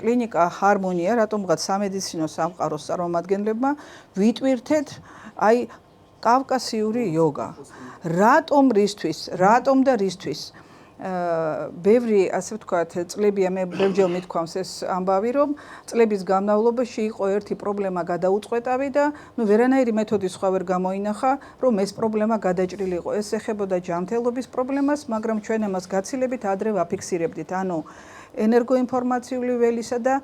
კლინიკა ჰარმონია, რატომღაც სამედიცინო სამყაროს წარმომადგენლებმა ვიტვირთეთ აი კავკასიური იოგა. რატომ და რისთვის? ბევრი, ასე ვთქვათ, წლებია მე ბევრჯერ მithქვამს ეს ამბავი, რომ წლების განმავლობაში იყო ერთი პრობლემა გადაუწყვეტავი და ვერანაირი მეთოდი სხვა ვერ გამოინახა, რომ ეს პრობლემა გადაჭრილიყო. ეს ეხებოდა ჯანმრთელობის პრობლემას, მაგრამ ჩვენ ამას გაცილებით ადრე ვაფიქსირებდით. ანუ ენერგოინფორმაციული ველისა და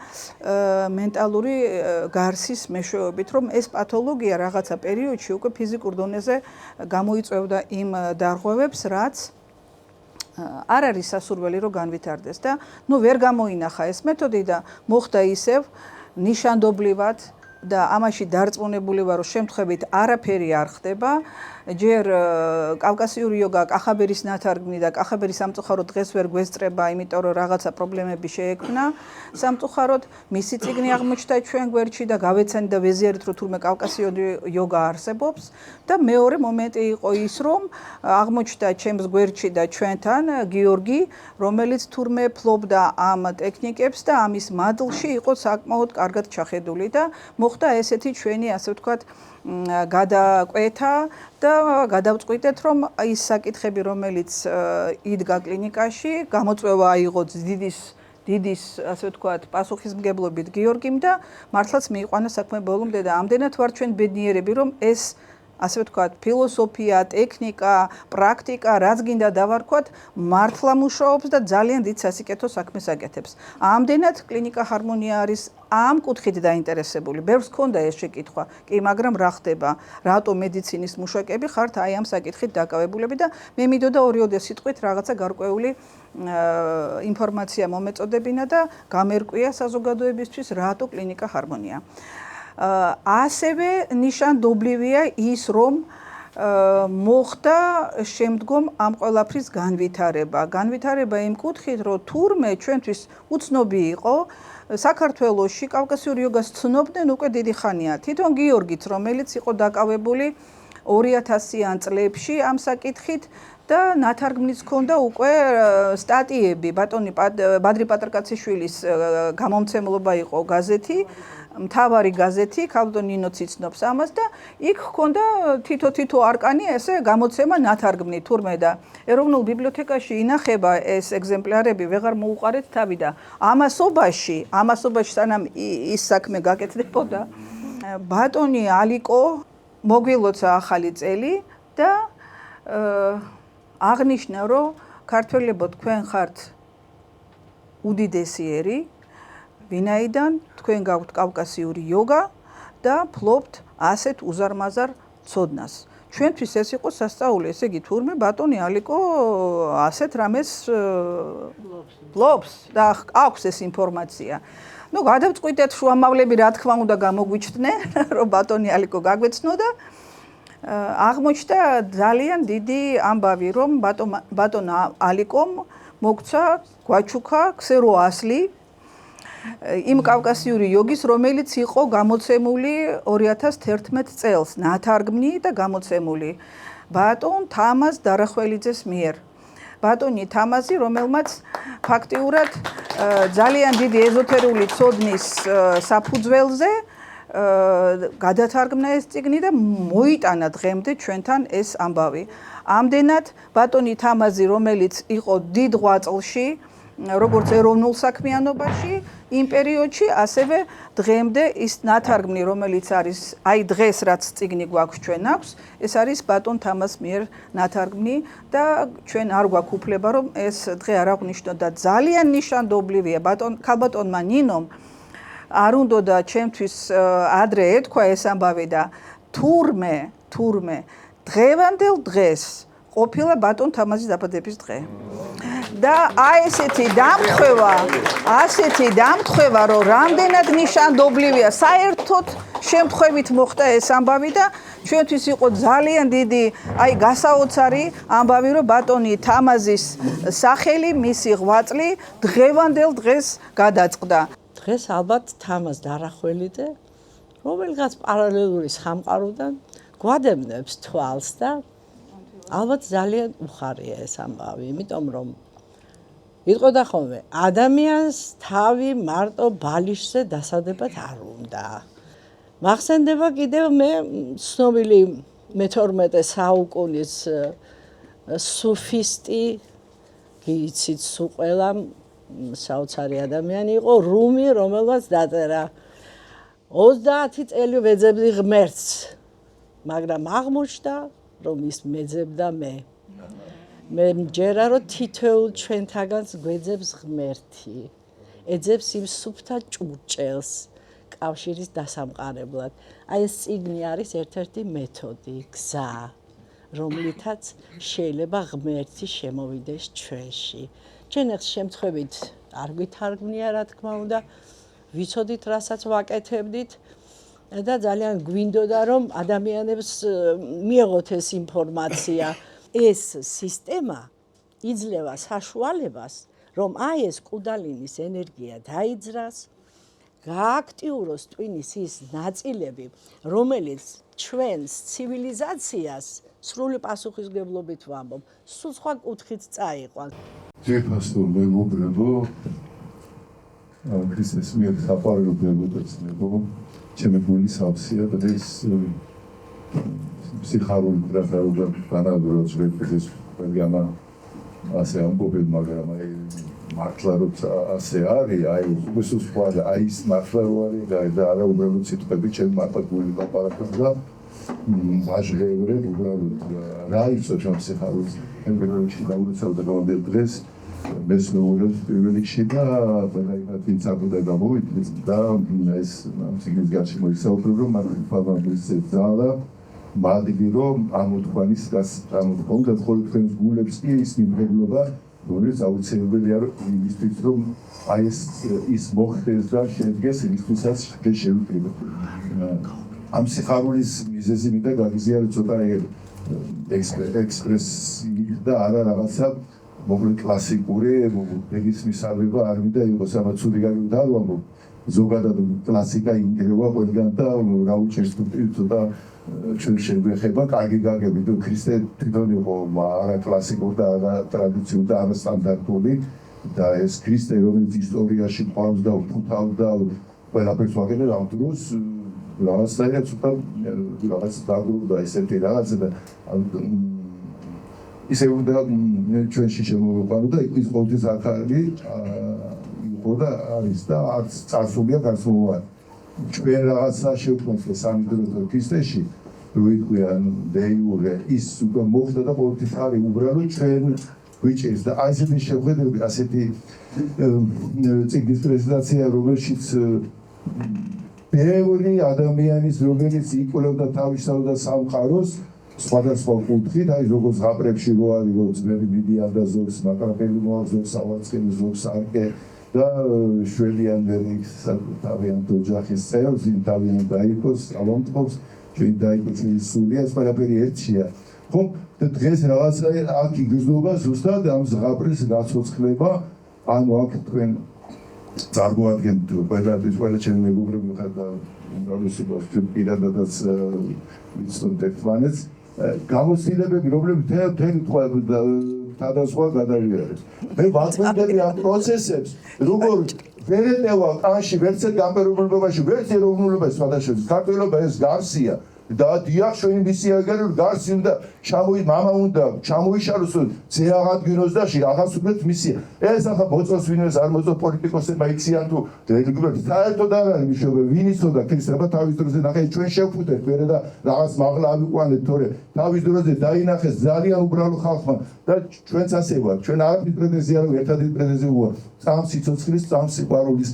მენტალური გარსის მეშვეობით, რომ ეს პათოლოგია რაღაცა პერიოდში უკვე ფიზიკურ დონეზე გამოიწვევდა იმ დარღვევებს, რაც არ არის სასურველი რომ განვითარდეს და ვერ გამოინახა ეს მეთოდი და მოხდა ისევ ნიშანდობლივად და ამაში დარწმუნებული ვარ რომ შემთხვევით არაფერი არ ხდება ჯერ კავკასიური იოგა კახაბერის ნათარგმნი და კახაბერი სამწუხაროდ დღეს ვერ გვესწრება იმიტომ რომ რაღაცა პრობლემები შეექმნა სამწუხაროდ მისი წიგნი აღმოჩნდა ჩვენ გვერდში და გავეცანი და ვეზიარეთ რომ თურმე კავკასიური იოგა არსებობს და მეორე მომენტი იყო ის რომ აღმოჩნდა ჩემს გვერდში და ჩვენთან გიორგი რომელიც თურმე ფლობდა ამ ტექნიკებს და ამის მადლში იყო საკმაოდ კარგად ჩახედული და მოხდა ესეთი ჩვენი ასე ვთქვათ გადაკვეთა და გადავწყვიტეთ რომ ის საკითხები რომელიც იდგა კლინიკაში გამოწვევა აიღო დიდის ასე ვთქვათ პასუხისმგებლობით გიორგიმ და მართლაც მიიყვანა საქმე ბოლომდე და ამდენად ვარ ჩვენ ბედნიერები რომ ეს ასე ვთქვათ ფილოსოფია, ტექნიკა, პრაქტიკა, რაც გინდა დავარქვათ, მართლა მუშაობს და ძალიან დიდ სასიკეთო საქმეს აკეთებს. ამდენად კლინიკა ჰარმონია არის ამ კუთხით დაინტერესებული. ბევრს ჰქონდა ეს შეკითხვა, კი, მაგრამ რა ხდება? რატო მედიცინის მუშაკები ხართ აი ამ საკითხით დაკავებულები და მე მინდოდა ორი-ოდი სიტყვით რაღაცა გარკვეული ინფორმაცია მომეწოდებინა და გამერკვია საზოგადოებისთვის რატო კლინიკა ჰარმონია. ასევე ნიშანდობლივია ის რომ მოხდა შემდგომ ამ ყველაფრის განვითარება იმ კუთხით რომ თურმე ჩვენთვის უცნობი იყო საქართველოში კავკასიური იოგას ცნობდნენ უკვე დიდი ხანია თვითონ გიორგიც რომელიც იყო დაკავებული 2000-იან წლებში ამ საკითხით და ნათარგმნიც ჰქონდა უკვე სტატიები ბატონი ბადრი პატრკაციშვილის გამომცემლობა იყო გაზეთი მთავარი გაზეთი ქალბატონ ნინო ციცნობს ამას და იქ ჰქონდა თითო არკანი ესე გამოცემა ნათარგმნი თურმე და ეროვნულ ბიბლიოთეკაში ინახება ეს ეგზემპლარები ვეღარ მოუყარეთ თავი და ამასობაში სანამ ის საქმე გაკეთდებოდა ბატონი ალიკო მოგვილოცა ახალი წელი და აღნიშნა რომ ქართველებო თქვენ ხართ უდიდესი ერი ვინაიდან თქვენ გაქვთ კავკასიური იოგა და ფლობთ ასეთ უზარმაზარ ცოდნას. ჩვენთვის ეს იყო სასწაული, ესე იგი თურმე ბატონი ალიკო ასეთ რამეს ფლობს და აქვს ეს ინფორმაცია. გადავწყვიტეთ შუამავლები რა თქმა უნდა გამოგვიჩნდნენ, რომ ბატონი ალიკო გაგვეცნო და აღმოჩნდა ძალიან დიდი ამბავი, რომ ბატონ ალიკომ მოგცა გვაჩუქა ქსერო ასლი იმ კავკასიური იოგის, რომელიც იყო გამოცემული 2011 წელს, ნათარგმნი და გამოცემული ბატონ თამაზ დარახველიძეს მიერ. ბატონი თამაზი, რომელმაც ფაქტიურად ძალიან დიდი ეზოთერული ცოდნის საფუძველზე გადათარგმნა ეს წიგნი და მოიტანა დღემდე ჩვენთან ეს ამბავი. ამდენად ბატონი თამაზი, რომელიც იყო დიდ ღვაწლში, როგორც ეროვნულ საქმიანობაში, იმ პერიოდში ასევე დღემდე ის ნათარგმნი, რომელიც არის აი დღეს რაც წიგნი გვაქვს ჩვენ აქვს, ეს არის ბატონ თამაზ მიერ ნათარგმნი და ჩვენ არ გვაქვს უფლება რომ ეს დღე არ აღნიშნოთ და ძალიან ნიშანდობლივია ქალბატონმა ნინომ არ უნდოდა ჩემთვის ადრე ეთქვა ეს ამბავი და თურმე დღევანდელ დღეს ყოფილა ბატონ თამაზის დაბადების დღე. და აი ესეთი დამთხევა, რომ რამდენად ნიშანდობლივია, საერთოდ შემთხვევით მოხდა ეს ამბავი და ჩვენთვის იყო ძალიან დიდი, აი გასაოცარი ამბავი, რომ ბატონი თამაზის სახელი, მისი ღვაწლი დღევანდელ დღეს გადაწყდა. დღეს ალბათ თამაზ დარახველიძე, რომელიღაც პარალელური სამყაროდან გვადევნებს თვალს და ალბათ ძალიან უხარია ეს ამბავი, იმიტომ რომ იტყოდა ხოლმე, ადამიანს თავი მარტო ბალიშზე დასადებად არ უნდა. მახსენდება კიდევ მე ცნობილი მე-12 საუკუნის სუფისტი, გიცით სულ ყველა საოცარი ადამიანი იყო, რუმი, რომელსაც დაწერა 30 წელი ვეძებდი ღმერთს, მაგრამ აღმოჩნდა, რომ ის მეძებდა მე. მე მჯერა, რომ თითოეულ ჩვენთაგანს გვეძებს ღმერთი, ეძებს იმ სუფთა ჭურჭელს კავშირის დასამყარებლად. აი ეს წიგნი არის ერთ-ერთი მეთოდი, გზა, რომლითაც შეიძლება ღმერთი შემოვიდეს ჩვენში. ჩვენ ახლა შემთხვევით არ გვითარგმნია, რა თქმა უნდა, ვიცოდით, რასაც ვაკეთებდით და ძალიან გვინდოდა, რომ ადამიანებს მიეღოთ ეს ინფორმაცია. ეს სისტემა იძლევა საშუალებას, რომ აი ეს კუდალინის ენერგია დაიძრას, გააქტიუროს ტვინის ის ნაწილები, რომელიც ჩვენს ცივილიზაციას სრული პასუხისმგებლობით ვამბობ, სულ სხვა კუთხით წაიყვანს. ძირფასო მეგობრებო, ქრისტეს მიერ საყვარელობებო, ჩემი გული სავსეა, დღეს სიხარული პრაღაუდა განადგურა ჩვენთვის ყველგანა ასე ამბობენ, მაგრამ აი მართლა რომ ასე არის, აი უბრალოდ სხვა აი ის მართლა რო არის და არა უბრალოდ სიტყვები ჩემ მარტო გული ლაპარაკობდა ვაჟღევრე უბრალოდ რა იცო ჩვენ სიხარულს ემბერში დაუცავდა გამოდელ დღეს მესმეორად პირველ რიგში და ყველაინათი წაბუდა გამოვიდეს და ეს სიგნის გარშე მოისაუბრებო მაგრამ ფავაბრის ზალა მადიგი რომ ამოთქვანის ამოთქვამ და ხოლმე თქვენს გულებს კი ის მიმღებლობა რომელიც აუცილებელია იმისთვის რომ აი ის მოხდეს და შედგეს იმისთვისაც შეგვიძლია ამ სიხარულის მიზეზი მინდა გაგიზიარო ცოტა ექსპრესი და არა რაღაცა მოკლედ კლასიკური ეგის მისაღება არ მინდა იყოს ამა ცუდი გავიმთავრებო ზოგადად კლასიკა ინგრევა ყველგან და რა უჩერს ცოტა ჩვენ შეგვეხება კარგი გაგები თუ ქრისტე თვითონ იყო არა კლასიკური და არა ტრადიციული და არა სტანდარტული და ეს ქრისტე რომელიც ისტორიაში ყავს და ფუთავდა ყველაფერს ვაგებდა ამ დროს რაღაცაა ცოტა რაღაც დაგროვდა ესეთი რაღაცა და ისე უნდა ჩვენში შემოვიყვანო და ის ყოველთვის ახალი იყო და არის და არც წარსულია გარსულოვანი ჩვენ რაღაცა შევქმნით სამი დრო ქრისტეში რო იყვიან დეიურე ის უკვე მოხდა და ყოველთვის არის უბრალოდ ჩვენ ვიჭერს და აი ესეთი შეხვედრები ასეთი ციგნის პრეზენტაცია რომელშიც ბევრი ადამიანის რომელიც იკვლევდა თავისთავად და სამყაროს სხვადასხვა კუთხით, აი როგორც ღაბრებში რო არის რო ძმები მიდიან და ზოგს მაკრაფელი მოაძლევს სავარცხელი ზოგს არკე და შვედიანები თავიანთ ოჯახის წევრს თავიანთ დაიქოს ავამტყობს ჩვენ დაიქოს სულია ეს ყველაფერი ერთია ხო და დღეს რაღაცა აქ იგრძნობა ზუსტად ამ ღაბრებს გაცოცხლება ანუ აქ თქვენ წარმოადგენთ ყველა ჩემი მეგობრები ხარ და უმრავლესობას პირადადაც ვიცნობ ერთმანეთს გამოცდილებები რომლებიც თელი თავდასხმა გადავიარეთ მე ვაწმენდები ამ პროცესებს როგორ ვერ ეტევა კანში ვერც გამპერობებაში ვერც ეროვნულობას სხვადასხვა ქართველობა ეს გარსია და დიახ ჩვენი მისია გერულ გარსი უნდა მამა უნდა ჩამოიშალოს ძე აღადგინოს და აღასრულებს მისია ეს ახლა მოწოს ვინმეს არ მოწოს პოლიტიკოსებმა იციან თუ რელიგიურად საერთოდ არ არის მიშობა ვინ იცოდა ქრისტეობა თავის დროზე ნახე ჩვენ შევხვდეთ ვერა და რაღაც მაღლა ავიყვანეთ თორე თავის დროზე დაინახეს ძალიან უბრალო ხალხმა და ჩვენც ასე ვართ ჩვენ არაფრის პრეტენზია არ ერთადერთი პრეტენზია ვარ წამს სიცოცხლის წამს სიყვარულის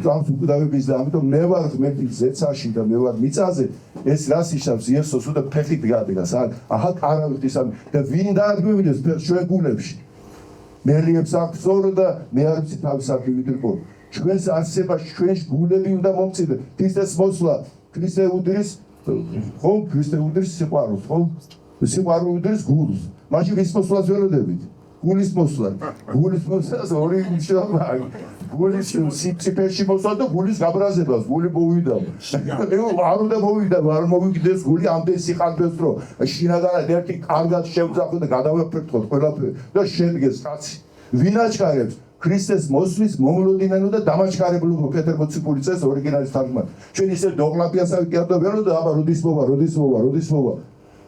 წამს უკვდავების და ამიტომ მე ვარ ღმერთი ზეცაში და მე ვარ მიწაზე ეს რას იშავს იესოს და ფეხით გაადგას ახლა არავითის ამ და ვინ დაადგმევიდეს ჩვენ გულებში მელიებს აქცორო და მე არ ვიცი თავის აკივიტიყო ჩვენს არსებაში ჩვენს გულები უნდა მომწიდე ქრისტეს მოსვლა ქრისტე უდრის ხო ქრისტე უდრის სიყვარულს ხო სიყვარული უდრის გულს მაშინ ვის მოსვლას ველოდებით გულის მოსვლა ორი მშობა გულის სიψიფეში მოსვლა და გულის გაბრაზებას გული მოვიდა არ უნდა მოვიდა არ მოვიგდეს გული ამდენ სიხარბეს რო შინაგანად ერთი კარგად შევძახო და გადავაფერთხოთ ყველაფერი და შედგეს კაცი ვინ აჩქარებს ქრისტეს მოსვლის მომლოდინანო და დამაჩქარებლობო პეტერ მოციქულის წეს ორიგინალის თარგმანი. ჩვენ ისე დოღლაპიასავი კი არ დავველოდო, აბა როდის მოვა.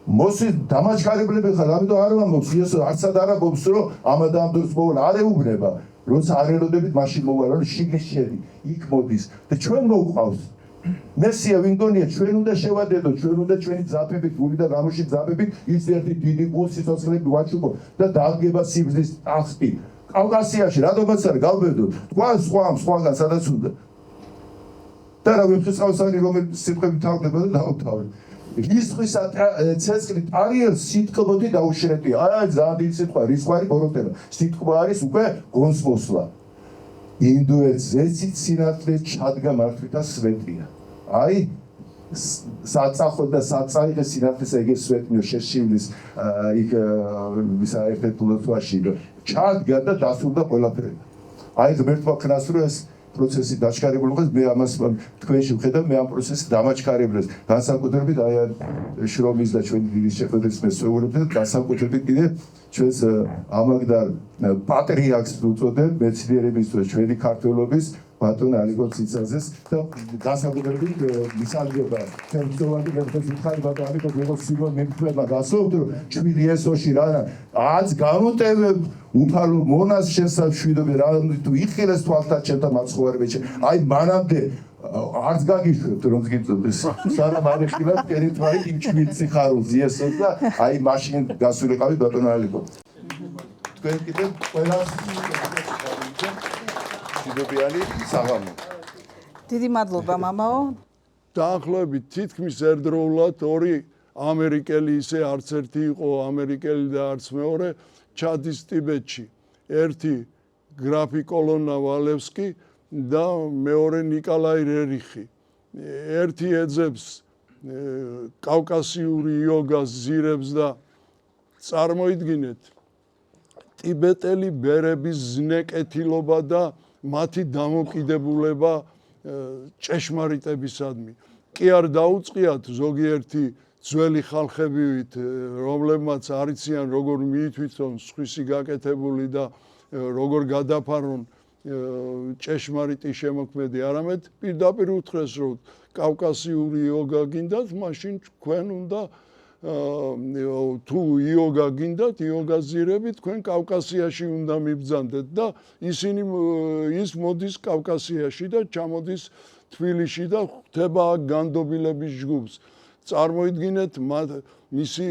მოსვლის დამაჩქარებლები ხარ, ამიტომ არ ვამბობს იესო არცად არ ამბობს რომ ამა და ამ დროს მოვა, არ ეუბნება. როცა არ ელოდებით მაშინ მოვა, რომ შიგნით შედი, იქ მოდის და ჩვენ მოვყავს. მესია ვინ გონია, ჩვენ უნდა შევადედოთ, ჩვენ უნდა ჩვენი ძაფებით, გული და გამოში ძაფებით ის ერთი დიდი სიცოცხლები ვაჩუქო და დაგება სიბრძნის ტახტი. კავკასიაში რატომაც არ გავბედოთ, სხვაგან სადაც უნდა. და რა ვიფხისყავსანი რომელიც სიტყვები თავდება და დავთავრე. რისხვის ცეცხლით არიელ სიტყვოთი დაუშრეტია. არა ძალიან დიდი სიტყვა, რისხვარი ბოროტება. სიტყვა არის უკვე გონსმოსლა. ინდუეთს ზეცით სინათლე ჩადგა მართვითა სვეტია. აი საწახო და საწაიღე სინათლეს ეგე სვეტნიო შეშივლის იქ ვისა ერთ-ერთ ლოთვაში ჩადგა და დასრულდა ყველაფერი. აი ღმერთმა ქნას რომ ეს პროცესი დაჩქარებულიყოს, მე ამას თქვენში ვხედავ, მე ამ პროცესს დამაჩქარებლეს. განსაკუთრებით აი შრომის და ჩვენი დიდი შეხვედრის მესვეურებს და განსაკუთრებით კიდე ჩვენს ამაგდარ პატრიარქს უწოდებ მეცნიერების ჩვენი ქართველობის ბატონ ალიკო ციცაძეს და განსაკუთრებით მისალგება თემწოვანი გერფესუხარი ბატონ ალიკო გეგო სიბო მემკვება გასაუბრ ჩვილი ესოში რა აც გამოტევებ უფალო მონას შესაშვიდობი რა თუ იხილეს თვალთან ჩემთან მაცხოვარებეჩე აი მანამდე არც გაგიშვებთ რომ გიწოდეს სანამ არ ეხილათ ტერიტორიი იმ ჩვილცი ხარულს იესოს და აი მაშინ გასულიყავი ბატონ ალიკო თქვენ კიდე ყველა დიდობიანი საღამო. დიდი მადლობა მამაო. დაახლოებით თითქმის ერთდროულად ორი ამერიკელი ისე არც ერთი იყო ამერიკელი და არც მეორე ჩადის ტიბეტში. ერთი გრაფი კოლონა ვალევსკი და მეორე ნიკოლაი რერიხი. ერთი ეძებს კავკასიური იოგას ზირებს და წარმოიდგინეთ ტიბეტელი ბერების ზნეკეთილობა და მათი დამოკიდებულება ჭეშმარიტებისადმი. კი არ დაუწყიათ ზოგიერთი ძველი ხალხებივით, რომლებმაც არ იციან როგორ მიითვითონ სხვისი გაკეთებული და როგორ გადაფარონ ჭეშმარიტი შემოქმედი, არამედ პირდაპირ უთხრეს, რომ კავკასიური იოგა გინდათ, მაშინ თქვენ უნდა თუ იოგა გინდათ, იოგაზირები თქვენ კავკასიაში უნდა მიბრძანდეთ და ის მოდის კავკასიაში და ჩამოდის თბილისში და ხვდება განდობილების ჯგუფს. წარმოიდგინეთ მისი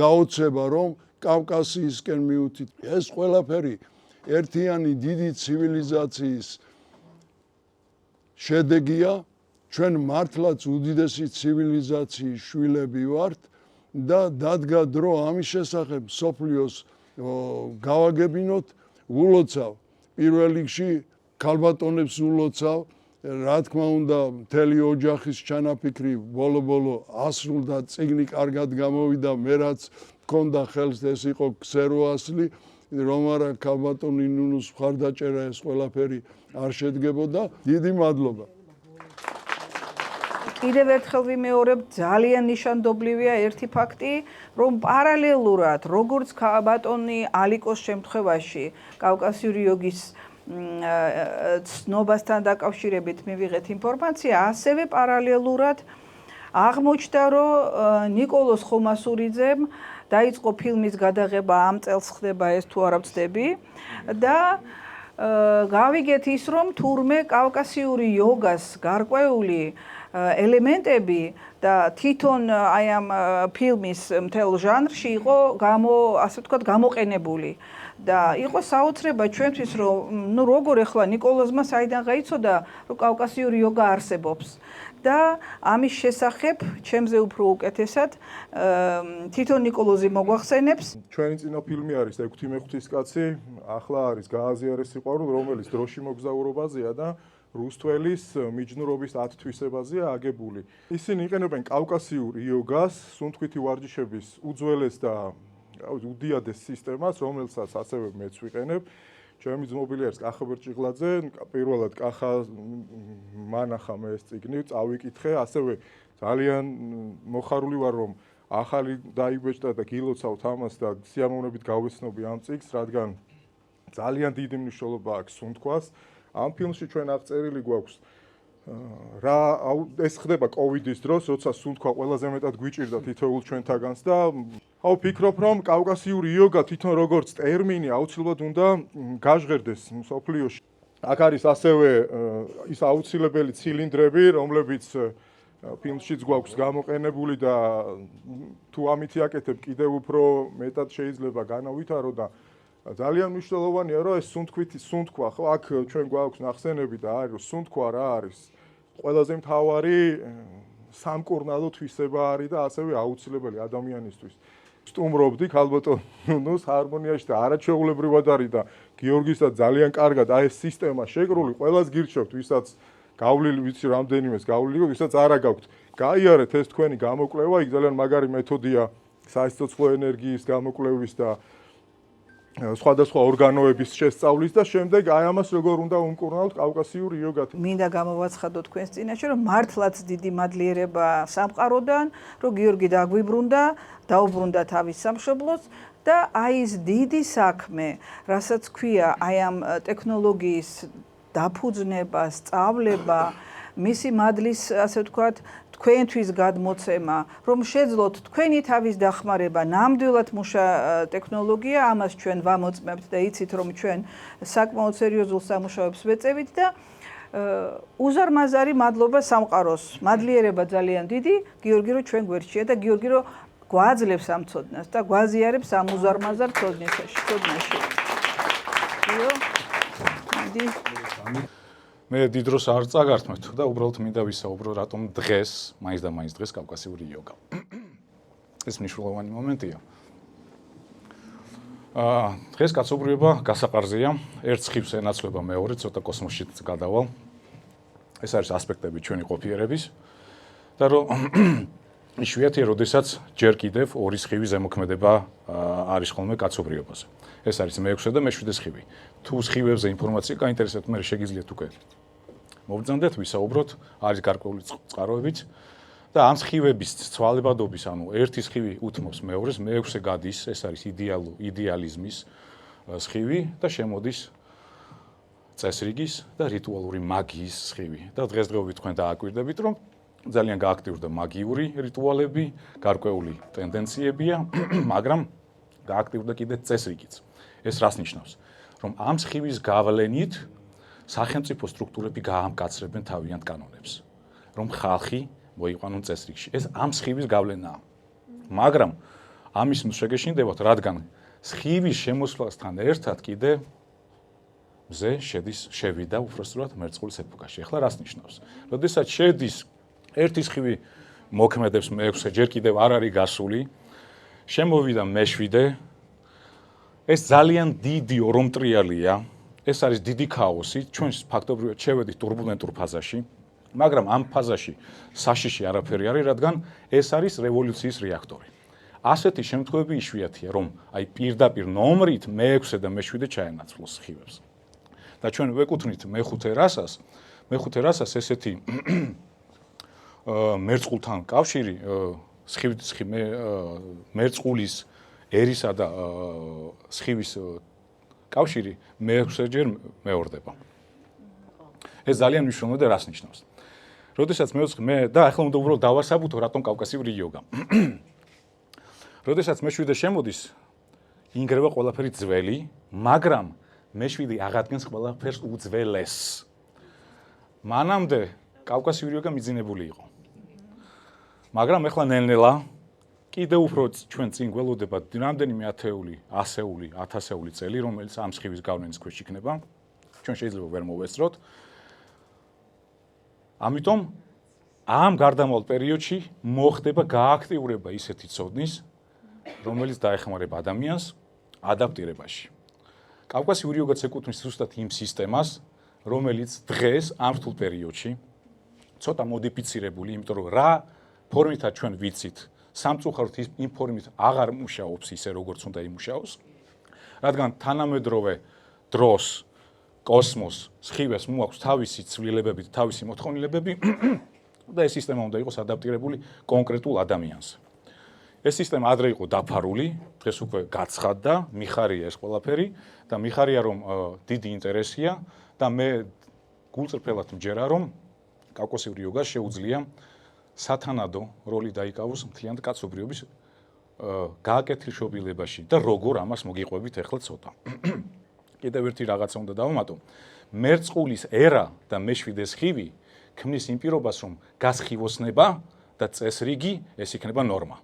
გაოცება, რომ კავკასიისკენ მიუთით. ეს ყველაფერი ერთიანი დიდი ცივილიზაციის შედეგია. ჩვენ მართლაც უდიდესი ცივილიზაციის შვილები ვართ და დადგა დრო ამის შესახებ სოფლიოს გავაგებინოთ, ულოცავ. პირველ რიგში ქალბატონებს ულოცავ, რა თქმა უნდა, მთელი ოჯახის ჩანაფიქრი ბოლო-ბოლო ასრულდა, წიგნი კარგად გამოვიდა, მე რაც მქონდა ხელს ეს იყო ქსეროასლი, რომ არა ქალბატონი ნუნუს მხარდაჭერა ეს ყველაფერი არ შედგებოდა. დიდი მადლობა. კიდევ ერთხელ ვიმეორებ, ძალიან ნიშანდობლივია ერთი ფაქტი, რომ პარალელურად, როგორც ბატონი ალიკოს შემთხვევაში, კავკასიური იოგის ცნობასთან დაკავშირებით მივიღეთ ინფორმაცია, ასევე პარალელურად აღმოჩნდა, რომ ნიკოლოზ ხომასურიძემ დაიწყო ფილმის გადაღება ამ წელს ხდება ეს თუ არა ვცდები და გავიგეთ ის, რომ თურმე კავკასიური იოგას გარკვეული ელემენტები და თვითონ აი ამ ფილმის მთელ ჟანრში იყო ასე ვთქვათ გამოყენებული და იყო საოცრება ჩვენთვის რომ როგორ ახლა ნიკოლოზმა საიდან გაიცოდა რომ კავკასიური იოგა არსებობს და ამის შესახებ ჩემზე უფრო უკეთესად თვითონ ნიკოლოზი მოგვახსენებს. ჩვენი წინა ფილმი არის 6 მეხუთის კაცი, ახლა არის გააზიარეს სიყვარული, რომელიც დროში მოგზაურობაზეა და რუსთველის მიჯნურობის 10 თვისებაზეა აგებული. ისინი იყენებენ კავკასიურ იოგას, სუნთქვითი ვარჯიშების უძველეს და უდიადეს სისტემას, რომელსაც ასევე მეც ვიყენებ. ჩემი ძმობილი არის კახა ბერჭიღლაძე, პირველად კახა მანახა მე ეს წიგნი, წავიკითხე, ასევე ძალიან მოხარული ვარ, რომ ახალი დაიბეჭდა და გილოცავთ ამას და სიამოვნებით გავეცნობი ამ წიგნს, რადგან ძალიან დიდი მნიშვნელობა აქვს სუნთქვას. ამ ფილმში ჩვენ აღწერილი გვაქვს რა ეს ხდება კოვიდის დროს, როცა სუნთქვა ყველაზე მეტად გვიჭირდა თითოეულ ჩვენთაგანს და ვფიქრობ, რომ კავკასიური იოგა თვითონ როგორც ტერმინი აუცილებლად უნდა გაჟღერდეს მსოფლიოში. აქ არის ასევე ის აუცილებელი ცილინდრები, რომლებიც ფილმშიც გვაქვს გამოყენებული და თუ ამით აკეთებ კიდევ უფრო მეტად შეიძლება განავითარო და ძალიან მნიშვნელოვანია რომ ეს სუნთქვა ხო აქ ჩვენ გვაქვს ნახსენები და არის სუნთქვა რა არის ყველაზე მთავარი სამკურნალო თვისება არის და ასევე აუცილებელი ადამიანისთვის სტუმრობდი ქალბატონოს ჰარმონიაში და არაჩვეულებრივად არის და გიორგისაც ძალიან კარგად აი ეს სისტემა შეკრული ყველას გირჩევთ ვისაც გავლილი ვიცი რამდენიმეს გავლილი ვისაც არა გაქვთ გაიარეთ ეს თქვენი გამოკვლევა იქ ძალიან მაგარი მეთოდია საიცოცხლო ენერგიის გამოკვლევის და სხვადასხვა ორგანოების შესწავლის და შემდეგ აი ამას როგორ უნდა უმკურნალოთ კავკასიური იოგით. მინდა გამოვაცხადო თქვენს წინაშე რომ მართლაც დიდი მადლიერება სამყაროდან რომ გიორგი დაგვიბრუნდა დაუბრუნდა თავის სამშობლოს და აი ეს დიდი საქმე რასაც ქვია აი ამ ტექნოლოგიის დაფუძნება, სწავლება, მისი მადლის ასე ვთქვათ თქვენთვის გადმოცემა, რომ შეძლოთ თქვენი თავის დახმარება, ნამდვილად მუშა ტექნოლოგია, ამას ჩვენ ვამოწმებთ და იცით რომ ჩვენ საკმაოდ სერიოზულ სამუშაოებს ვეწევით და უზარმაზარი მადლობა სამყაროს. მადლიერება ძალიან დიდი, გიორგი რომ ჩვენ გვერდშია და გიორგი რომ გვაძლევს ამ ცოდნას და გვაზიარებს ამ უზარმაზარ ცოდნაში. მე დიდ დროს არ წაგართმევთ და უბრალოდ მინდა ვისაუბრო რატომ დღეს, მაინც და მაინც დღეს კავკასიური იოგა. ეს მნიშვნელოვანი მომენტია. დღეს კაცობრიობა გასაყარზეა, ერთ სხივს ენაცვლება მეორე, ცოტა კოსმოსშიც გადავალ. ეს არის ასპექტები ჩვენი ყოფიერების და რომ იშვიათია, როდესაც ჯერ კიდევ ორი სხივი ზემოქმედება არის ხოლმე კაცობრიობაზე. ეს არის მე-6 და მე-7 სხივი. თუ სხივებზე ინფორმაცია გაინტერესებთ, მე შეგიძლიათ უკვე მოვბრძანდეთ, ვისაუბროთ, არის გარკვეული წყაროებიც და ამ სხივების ცვალებადობის, ანუ ერთი სხივი უთმობს მეორეს, მე-6 გადის, ეს არის იდეალიზმის სხივი და შემოდის წესრიგის და რიტუალური მაგიის სხივი. და დღესდღეობით თქვენ დააკვირდებით, რომ ძალიან გააქტიურდა მაგიური რიტუალები, გარკვეული ტენდენციებია, მაგრამ გააქტიურდა კიდე წესრიგიც. ეს რას ნიშნავს? რომ ამ სხივის გავლენით სახელმწიფო სტრუქტურები გაამკაცრებენ თავიანთ კანონებს, რომ ხალხი მოიყვანონ წესრიგში. ეს ამ სხივის გავლენაა. მაგრამ ამის შეგეშინდებათ, რადგან სხივის შემოსვლასთან ერთად კიდე მზე შევიდა უბრალოდ მერწყულის ეპოქაში. ახლა რას ნიშნავს? როდესაც შედის ერთი სხივი მოქმედებს მე-6, ჯერ კიდევ არ არის გასული, შემოვიდა მე-7, ეს ძალიან დიდი ორმტრიალია, ეს არის დიდი ქაოსი, ჩვენ ფაქტობრივად შევედით турბულენტურ ფაზაში, მაგრამ ამ ფაზაში საშიში არაფერი არის, რადგან ეს არის რევოლუციის რეაქტორი. ასეთი შემთხვევები იშვიათია, რომ აი პირდაპირ ნომრით მე-6 და მე-7 ჩაენაცვლოს სხივებს. და ჩვენ ვეკუთვნით მე-5 რასას, მე-5 რასას ესეთი მერწყულთან კავშირი, მერწყულის ერისა და სხივის კავშირი მე-6 ჯერ მეორდება. ეს ძალიან მნიშვნელოვანია და რას ნიშნავს? როდესაც მე და ახლა უნდა უბრალოდ დავასაბუთო, რატომ კავკასიური იოგა. როდესაც მე-7 შემოდის, ინგრევა ყველაფერი ძველი, მაგრამ მე-7 აღადგენს ყველაფერს უძველეს. მანამდე კავკასიური იოგა მიძინებული იყო. მაგრამ ახლა ნელ-ნელა კიდევ უფრო ჩვენ წინ გველოდება რამდენიმე ათეული, ასეული, ათასეული წელი, რომელიც ამ სხივის გავლენის ქვეშ იქნება. ჩვენ შეიძლება ვერ მოვესწროთ. ამიტომ ამ გარდამავალ პერიოდში მოხდება გააქტიურება ისეთი ცოდნის, რომელიც დაეხმარება ადამიანს ადაპტირებაში. კავკასიური იოგაც ეკუთვნის ზუსტად იმ სისტემას, რომელიც დღეს ამ რთულ პერიოდში ცოტა მოდიფიცირებული, იმიტომ რომ რა ფორმითაც ჩვენ ვიცით, სამწუხაროდ იმ ფორმით აღარ მუშაობს ისე, როგორც უნდა იმუშაოს, რადგან თანამედროვე დროს კოსმოს სხივებს მოაქვს თავისი ცვლილებები, თავისი მოთხოვნილებები და ეს სისტემა უნდა იყოს ადაპტირებული კონკრეტულ ადამიანს. ეს სისტემა ადრე იყო დაფარული, დღეს უკვე გაცხადდა, მიხარია ეს ყველაფერი და მიხარია რომ დიდი ინტერესია და მე გულწრფელად მჯერა რომ კავკასიური იოგა შეუძლია სათანადო როლი დაიკავოს მთლიანად კაცობრიობის გააკეთილშობილებაში და როგორ ამას მოგიყვებით ახლა ცოტა. კიდევ ერთი რაღაცა უნდა დავამატო. მერწყულის ერა და მეშვიდე სხივი ქმნის იმ პირობას რომ გასხივოსნება და წესრიგი ეს იქნება ნორმა.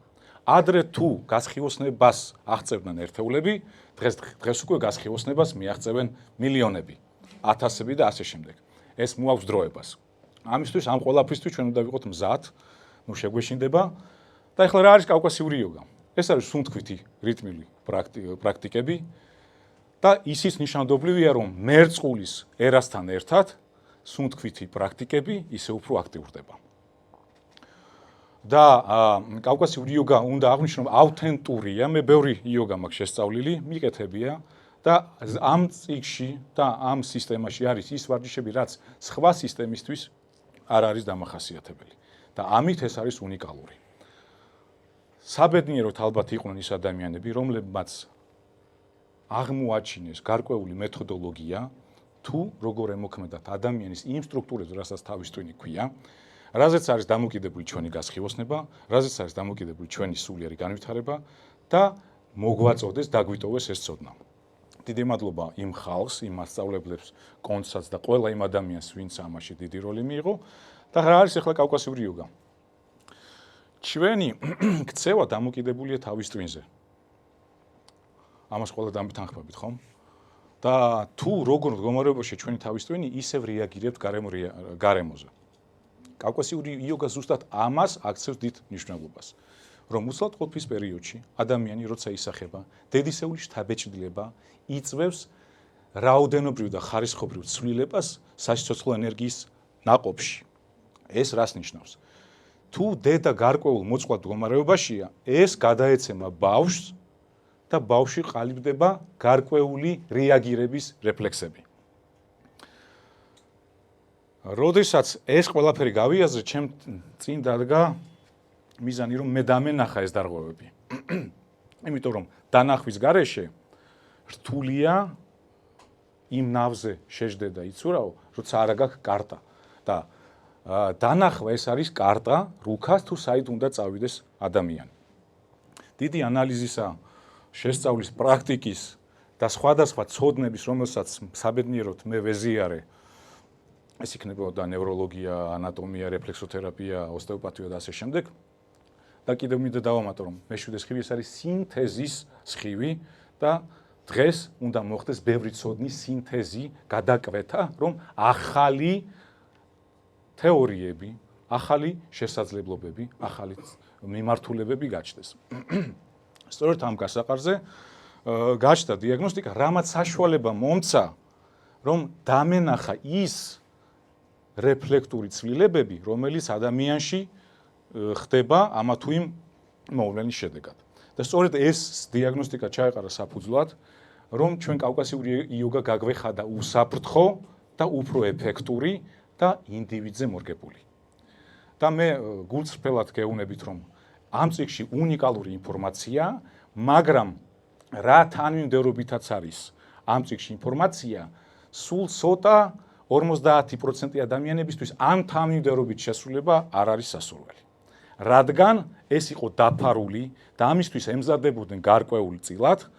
ადრე თუ გასხივოსნებას აღწევდნენ ერთეულები, დღეს უკვე გასხივოსნებას მიაღწევენ მილიონები, ათასები და ასე შემდეგ. ეს მოაქვს დროებას. ამისთვის ამ ყველაფრისთვის ჩვენ უნდა ვიყოთ მზად, შეგვეშინდება და ეხლა რა არის კავკასიური იოგა? ეს არის სუნთქვითი რიტმული პრაქტიკები და ისიც ნიშანდობლივია რომ მერწყულის ერასთან ერთად სუნთქვითი პრაქტიკები ისე უფრო აქტიურდება. და კავკასიური იოგა უნდა აღვნიშნო რომ ავთენტურია, მე ბევრი იოგა მაქვს შესწავლილი, მიკეთებია და ამ წიგში და ამ სისტემაში არის ის ვარჯიშები, რაც სხვა სისტემისთვის არ არის დამახასიათებელი და ამით ეს არის უნიკალური. საბედნიეროდ ალბათ იყვნენ ის ადამიანები, რომლებმაც აღმოაჩინეს გარკვეული მეთოდოლოგია თუ როგორ ემოქმედათ ადამიანის იმ სტრუქტურებზე, რასაც თავის ტვინი ქვია, რაზეც არის დამოკიდებული ჩვენი გასხივოსნება, რაზეც არის დამოკიდებული ჩვენი სულიერი განვითარება და მოგვაწოდეს დაგვიტოვეს ეს ცოდნა. დიდი მადლობა იმ ხალხს, იმ მასწავლებლებს, კონცაც და ყველა იმ ადამიანს, ვინც ამაში დიდი როლი მიიღო და რა არის ახლა კავკასიური იოგა? ჩვენი ქცევა დამოკიდებულია თავის ტვინზე. ამას ყველა დამბითანხმებით, ხომ? და თუ როგორ მდგომარეობაში ჩვენი თავის ტვინი, ისევ რეაგირებთ გარემოზე. კავკასიური იოგა ზუსტად ამას აქცევს დიდ მნიშვნელობას. რომ უცლად-ყოფის პერიოდში ადამიანი როცა ისახება, დედისეული შთაბეჭდილება იწვევს რაოდენობრივ და ხარისხობრივ ცვლილებას სასიცოცხლო ენერგიის ნაყოფში. ეს რას ნიშნავს? თუ დედა გარკვეულ მოწყვლად მდგომარეობაშია, ეს გადაეცემა ბავშვს და ბავშვი ყალიბდება გარკვეული რეაგირების რეფლექსები. როდესაც ეს ყველაფერი გავიაზრე, ჩემ წინ დადგა მიზანი, რომ მე დამენახა ეს დარღვევები. იმიტომ რომ დანახვის გარეშე რთულია იმ ნავზე შეждდე და იცურავ, როცა არა გაქვს კარტა და დანახვა ეს არის კარტა, რუქას თუ საით უნდა წავიდეს ადამიანი. დიდი ანალიზისა, შესწავლის პრაქტიკის და სხვადასხვა ცოდნების, რომელსაც საბედნიეროდ მე ვეზიარე, ეს იქნებოდა ნევროლოგია, ანატომია, რეფლექსოთერაპია, ოსტეოპათია და ასე შემდეგ. და კიდევ მინდა დავამატო, რომ მეშვიდე სხივი ეს არის სინთეზის სხივი და დღეს უნდა მოხდეს ბევრი ცოდნის სინთეზი, გადაკვეთა, რომ ახალი თეორიები, ახალი შესაძლებლობები, ახალი მიმართულებები გაჩნდეს. სწორედ ამ გასაყარზე გაჩნდა დიაგნოსტიკა, რამაც საშუალება მომცა, რომ დამენახა ის რეფლექტური ცვლილებები, რომელიც ადამიანში ხდება ამა თუ იმ მოვლენის შედეგად. და სწორედ ეს დიაგნოსტიკა ჩაეყარა საფუძვლად, რომ ჩვენ კავკასიური იოგა გაგვეხადა უსაფრთხო და უფრო ეფექტური და ინდივიდზე მორგებული. და მე გულწრფელად გეუბნებით, რომ ამ წიგში უნიკალური ინფორმაცია, მაგრამ რა თანმიმდევრობითაც არის ამ წიგში ინფორმაცია, სულ ცოტა 50% ადამიანებისთვის ამ თანმიმდევრობით შესრულება არ არის სასურველი. რადგან ეს იყო დაფარული და ამისთვის ემზადებოდნენ გარკვეული წილად,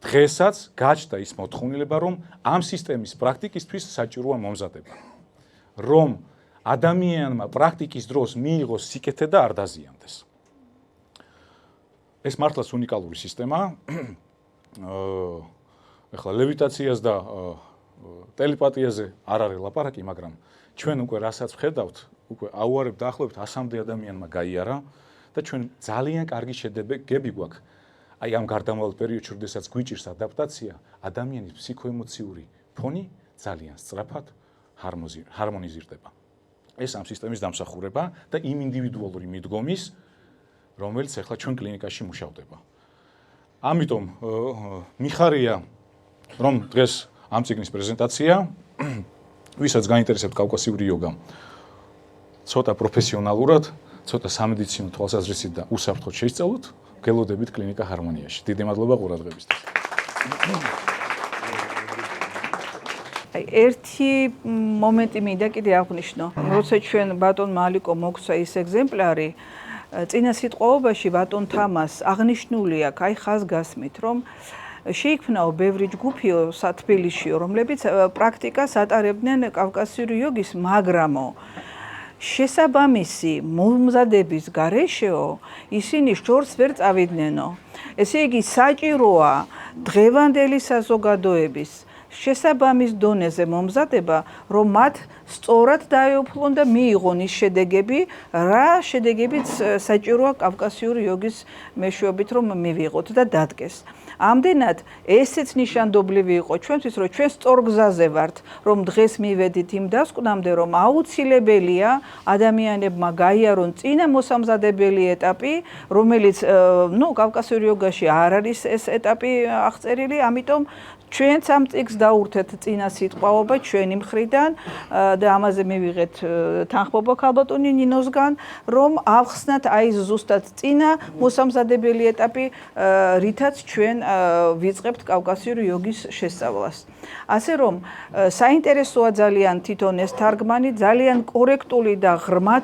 დღესაც გაჩნდა ის მოთხოვნილება, რომ ამ სისტემის პრაქტიკისთვის საჭიროა მომზადება. რომ ადამიანმა პრაქტიკის დროს მიიღოს სიკეთე და არ დაზიანდეს. ეს მართლაც უნიკალური სისტემაა. ეხლა ლევიტაციას და ტელეპათიაზე არ არის ლაპარაკი, მაგრამ ჩვენ უკვე რასაც ვხედავთ, უკვე აუარებ დაახლოებით 100-მდე ადამიანმა გაიარა და ჩვენ ძალიან კარგი შედეგები გვაქვს. აი ამ გარდამავალ პერიოდში, როდესაც გვიჭირს ადაპტაცია, ადამიანის ფსიქოემოციური ფონი ძალიან სწრაფად ჰარმონიზირდება. ეს ამ სისტემის დამსახურება და იმ ინდივიდუალური მიდგომის, რომელიც ახლა ჩვენ კლინიკაში მუშავდება. ამიტომ მიხარია, რომ დღეს ამ წიგნის პრეზენტაცია, ვისაც გაინტერესებთ კავკასიური იოგა, ცოტა პროფესიონალურად, ცოტა სამედიცინო თვალსაზრისით და უსაფრთხოდ შეისწავლოთ გელოდებით კლინიკა ჰარმონიაში. დიდი მადლობა ყურადღებისთვის. ერთი მომენტი მინდა კიდე აღვნიშნო. როცა ჩვენ ბატონ მალიკო მოგცა ის ეგზემპლარი, წინა სიტყვაობაში ბატონ თამას აღნიშნული აქვს, აი ხაზ გასმით, რომ შეიქმნაო ბევრი ჯგუფიო თბილისშიო, რომლებიც პრაქტიკას ატარებდნენ კავკასიური იოგის, მაგრამო შესაბამისი მომზადების გარეშეო ისინი შორს ვერ წავიდნენ. ესე იგი საჭიროა დღევანდელი საზოგადოების შესაბამის დონეზე მომზადება, რომ მათ სწორად დაეუფლონ და მიიღონ ის შედეგები, რა შედეგებიც საჭიროა კავკასიური იოგის მეშვეობით რომ მივიღოთ და დადგეს. ამდენად ესეც ნიშანდობლივი იყო ჩვენთვის, რომ ჩვენ სწორ გზაზე ვართ, რომ დღეს მივედით იმ დასკვნამდე, რომ აუცილებელია ადამიანებმა გაიარონ წინა მოსამზადებელი ეტაპი, რომელიც კავკასიური იოგაში არ არის ეს ეტაპი აღწერილი, ამიტომ ჩვენც ამ წიგნს დაურთეთ წინა სიტყვაობა ჩვენი მხრიდან და ამაზე მივიღეთ თანხმობა ქალბატონი ნინოსგან, რომ ავხსნათ აი ზუსტად წინა მოსამზადებელი ეტაპი, რითაც ჩვენ ვიწყებთ კავკასიური იოგის შესწავლას. ასე რომ საინტერესოა ძალიან თვითონ ეს თარგმანი, ძალიან კორექტული და ღრმა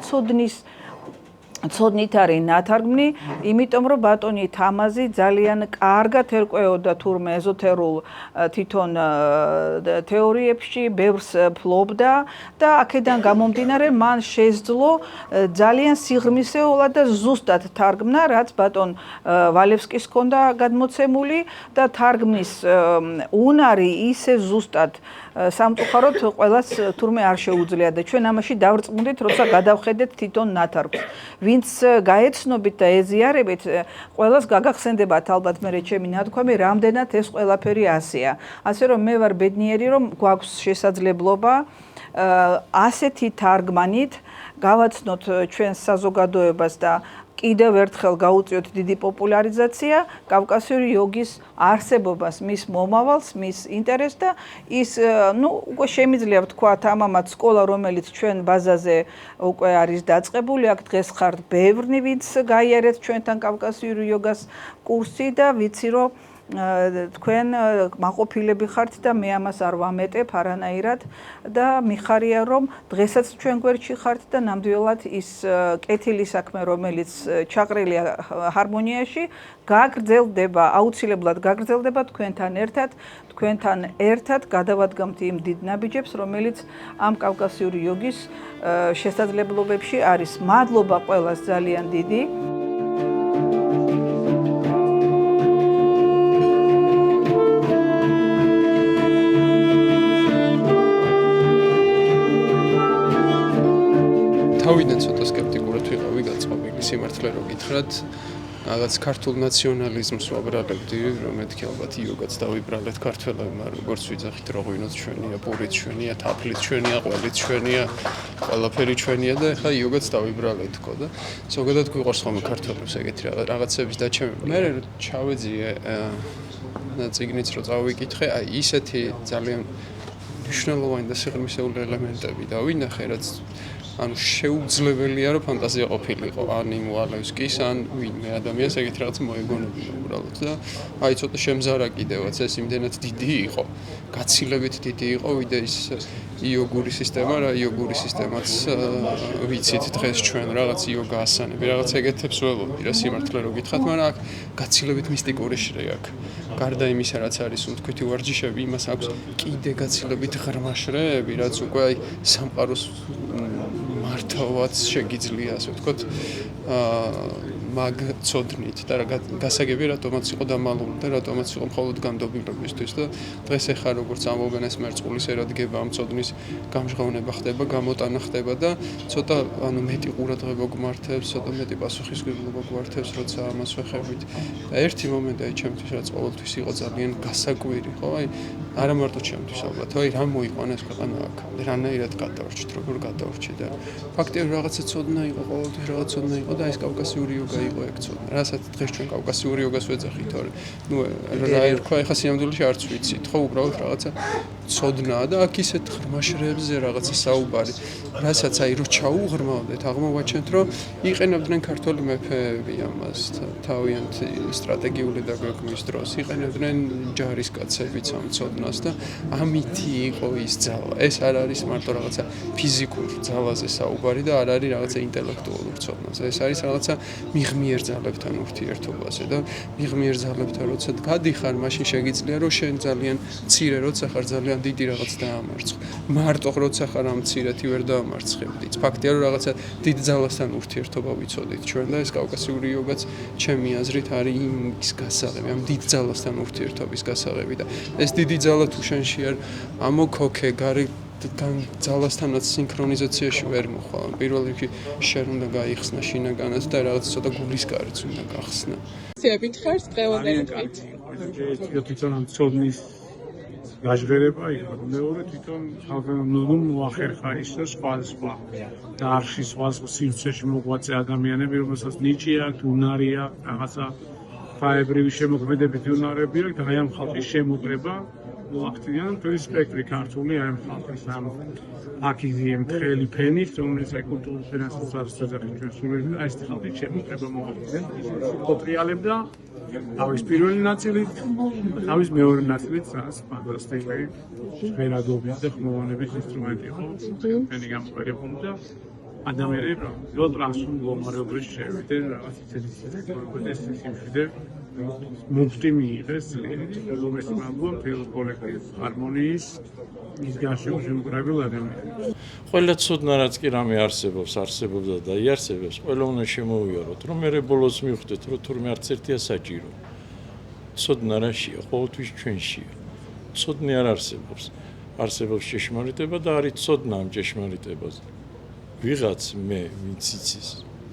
ცოდნით არის ნათარგმნი, იმიტომ რომ ბატონი თამაზი ძალიან კარგად ერკვეოდა თურმე ეზოთერულ თვითონ თეორიებში, ბევრს ფლობდა და აქედან გამომდინარე მან შესძლო ძალიან სიღრმისეულად და ზუსტად თარგმნა, რაც ბატონ ვალევსკის ჰქონდა გადმოცემული და თარგმნის უნარი ისე ზუსტად სამწუხაროდ ყველას თურმე არ შეუძლია და ჩვენ ამაში დავრწმუნდით, როცა გადავხედეთ თვითონ ნათარგმს. ვინც გაეცნობით და ეზიარებით, ყველას გაგახსენდებათ ალბათ მე ჩემი ნათქვამი, რამდენად ეს ყველაფერი ასეა. ასე რომ მე ვარ ბედნიერი, რომ გვაქვს შესაძლებლობა ასეთი თარგმანით გავაცნოთ ჩვენს საზოგადოებას და კიდევ ერთხელ გაუწიოთ დიდი პოპულარიზაცია კავკასიური იოგის არსებობას, მის მომავალს, მის ინტერესს და ის უკვე შემიძლია ვთქვათ ამამაც სკოლა, რომელიც ჩვენ ბაზაზე უკვე არის დაწყებული, აქ დღეს ხართ ბევრი, ვინც გაიარეთ ჩვენთან კავკასიური იოგას კურსი და ვიცი რომ თქვენ მაყოფილები ხართ და მე ამას არ ვამეტებ არანაირად და მიხარია რომ დღესაც ჩვენ გვერდში ხართ და ნამდვილად ის კეთილი საქმე რომელიც ჩაყრილია ჰარმონიაში გაგრძელდება, აუცილებლად გაგრძელდება თქვენთან ერთად გადავადგამთ იმ დიდ ნაბიჯებს, რომელიც ამ კავკასიური იოგის შესაძლებლობებში არის. მადლობა ყველას ძალიან დიდი. თავიდან ცოტა სკეპტიკურად ვიყავი გაწყობილი სიმართლე რო გითხრათ, რაღაც ქართულ ნაციონალიზმს ვაბრალებდი, რომ მეთქი ალბათ იოგაც დავიბრალეთ ქართველებმა, როგორც ვიძახით, რო ღვინოც ჩვენია, პურიც ჩვენია, თაფლიც ჩვენია, ყველიც ჩვენია, ყველაფერი ჩვენია და ეხლა იოგაც დავიბრალეთ თქო და ზოგადად გვიყვარს ხოლმე ქართველებს ეგეთი რაღაცების დაჩემება. მე ჩავეძიე წიგნიც რო წავიკითხე, აი ისეთი ძალიან მნიშვნელოვანი და სიღრმისეული ელემენტები დავინახე, რაც ანუ შეუძლებელია რომ ფანტაზია ყოფილიყო ან იმ ვალევსკის ან ვინმე ადამიანს ეგეთი რაღაც მოეგონებინა უბრალოდ და აი ცოტა შემზარა კიდევაც ეს იმდენად დიდი იყო გაცილებით დიდი იყო ვიდრე ის იოგური სისტემა რა იოგური სისტემაც ვიცით დღეს ჩვენ რაღაც იოგა ასანები რაღაც ეგეთებს ველოდი რა სიმართლე რო გითხრათ მაგრამ აქ გაცილებით მისტიკური შრე აქვს გარდა იმისა რაც არის უთქვითი ვარჯიშები იმას აქვს კიდე გაცილებით ღრმა შრეები რაც უკვე აი სამყაროს მართავაც შეგიძლია ასე ვთქვათ მაგ ცოდნით და გასაგები რატომაც იყო დამალული და რატომაც იყო მხოლოდ განდობილებისთვის და დღეს ახლა როგორც ამობენ ეს მერწყულის ერადგება ამ ცოდნის გამჟღავნება ხდება, გამოტანა ხდება და ცოტა ანუ მეტი ყურადღება გვმართებს, ცოტა მეტი პასუხისმგებლობა გვმართებს, როცა ამას ვეხებით. და ერთი მომენტი აი ჩემთვის რაც ყოველთვის იყო ძალიან გასაკვირი, ხო? აი არა მარტო ჩემთვის ალბათ, აი რა მოიყვანა ეს ქვეყანა აქამდე, რანაირად გადავრჩით, როგორ გადავრჩით და ფაქტიურად რაღაცა ცოდნა იყო, ყოველთვის რაღაც ცოდნა იყო და ეს კავკასიური იოგა იყო ეგ ცოდნა. რასაც დღეს ჩვენ კავკასიური იოგას ვეძახით, თორე ნუ რა ერქვა, ეხა სიამდვილეში არც ვიცით, ხო უბრალოდ რაღაცა ცოდნაა და აქ ისეთ ღრმაშრებზე რაღაცა საუბარი, რასაც აი რო ჩაუღრმავდეთ, აღმოვაჩენთ, რომ იყენებდნენ ქართველი მეფეები ამას თავიანთ სტრატეგიული დაგეგმვის დროს, იყენებდნენ ჯარისკაცებიც ამ ცოდნას და ამითი იყო ის ძალა. ეს არ არის მარტო რაღაცა ფიზიკურ ძალაზე საუბარი და არ არის რაღაცა ინტელექტუალურ ცოდნაზე. ეს არის რაღაცა მიღმიერ ძალებთან ურთიერთობაზე და მიღმიერ ძალებთან როცა გადიხარ, მაშინ შეგიძლია რომ შენ ძალიან მცირე როცა ხარ ძალიან დიდი რაღაც დაამარცხო. მარტო როცა ხარ ამ მცირეთი ვერ დაამარცხებდი. ფაქტია რომ რაღაცა დიდ ძალასთან ურთიერთობა ვიცოდით ჩვენ და ეს კავკასიური იოგაც ჩემი აზრით არის იმის გასაღები, ამ დიდ ძალასთან ურთიერთობის გასაღები და ეს დიდი ძალა თუ შენში არ ამოქოქე გარეგან ძალასთანაც სინქრონიზაციაში ვერ მოხვალ. პირველ რიგში შენ უნდა გაიხსნა შინაგანად და რაღაც ცოტა გულისკარიც უნდა გახსნა. ცებით ხარ ყველანაირად. თვითონ ამ ცოდნის გაჟღერება იყო. მეორე თვითონ ხალხმა მოახერხა ის და სხვა და არხი სხვა სივრცეში მოღვაწე ადამიანები, რომელსაც ნიჭი აქვს, უნარი აქვს, რაღაცა ფაებრივი შემოქმედებით უნარები აქვს და აი ამ ხალხის შემოკრება მოახდინა მთელი სპექტრი ქართული აი ამ ხალხის ამ აქიზი მთელი ფენის, რომელიც აი კულტურის ფენასაც არის ჩვენ სულები და ეს ხალხის შემოკრება მოახდინა. პოტრიალებდა თავის პირველი ნაწილით, თავის მეორე ნაწილით, რაც ფანტასტიკური ვერადობის და ხმოვანების ინსტრუმენტი იყო, ფენი გამოყენებული და ადამიანები რომ ტრანსფორმ მდგომარეობაში შევიდნენ რაღაც ისეთი როგორც სიმშვიდე მუფტი მიიღეს რომელს მაგო ფილ კოლექტივ ჰარმონიის ის გარშემო შემოკრებილ ადამიანებს. ყველა ცოდნა რაც კი რამე არსებობდა და იარსებებს, ყველა უნდა შემოვიაროთ, რომ მე ბოლოს მივხვდეთ, რომ თურმე არც ერთია საჭირო. ცოდნა რაშია, ყოველთვის ჩვენშია. ცოდნი არ არსებობს. არსებობს ჭეშმარიტება და არის ცოდნა ამ ჭეშმარიტებაზე. ვიღაც მე ვინც იცის.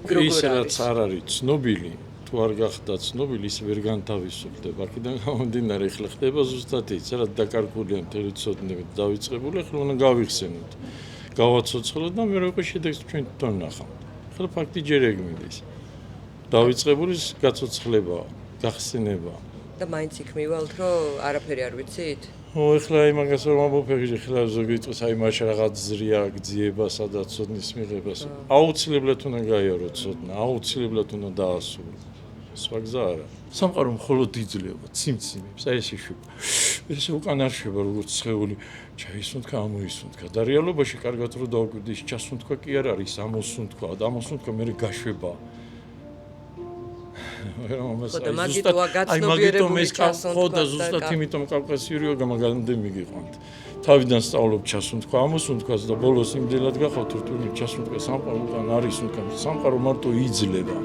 ის რაც არ არის ცნობილი, თუ არ გახდა ცნობილი, ის ვერ განთავისუფლდება. აქედან გამომდინარე, ხლა ხდება ზუსტად ის, რაც დაკარგულია მთელი ცოდნებით დავიწყებული, ახლა უნდა გავიხსენოთ. გავაცოცხლოთ და მე როგორ შედეგს ჩვენ თვითონ ნახავთ. ახლა ფაქტი ჯერ ეგ მიდის. დავიწყებული გაცოცხლება, გახსენება. და მაინც იქ მივალთ, რომ არაფერი არ ვიცით? ეხლა იმაგას რომ ამოფეხი ხლა ზოგი წელს აი მაშ რაღაც ზრია გძიება სადაც ცოდნის მიღებას აუცილებლად უნდა გაიარო ცოდნა აუცილებლად უნდა დაასრულო სხვა გზა არა სამყარო მხოლოდ იძლევა ციმციმებს აი ეს იშვება ეს უკან არ შვება როგორც ცხეული ჩაისუნთქა ამოისუნთქა და რეალობაში კარგად რო დავგვიდი ის ჩასუნთქვა კი არ არის ამოსუნთქვა და ამოსუნთქვა მე გაშვება მაგიტომ ეს ხო და ზუსტად იმიტომ კავკასიური იოგა მაგამდე მიგიყვანთ. თავიდან სწავლობ ჩასუნთქვა, ამოსუნთქვას და ბოლოს იმდენად გახავთ, რომ თურმე ჩასუნთქვა სამყაროდან არის უნქა. სამყარო მარტო იძლევა.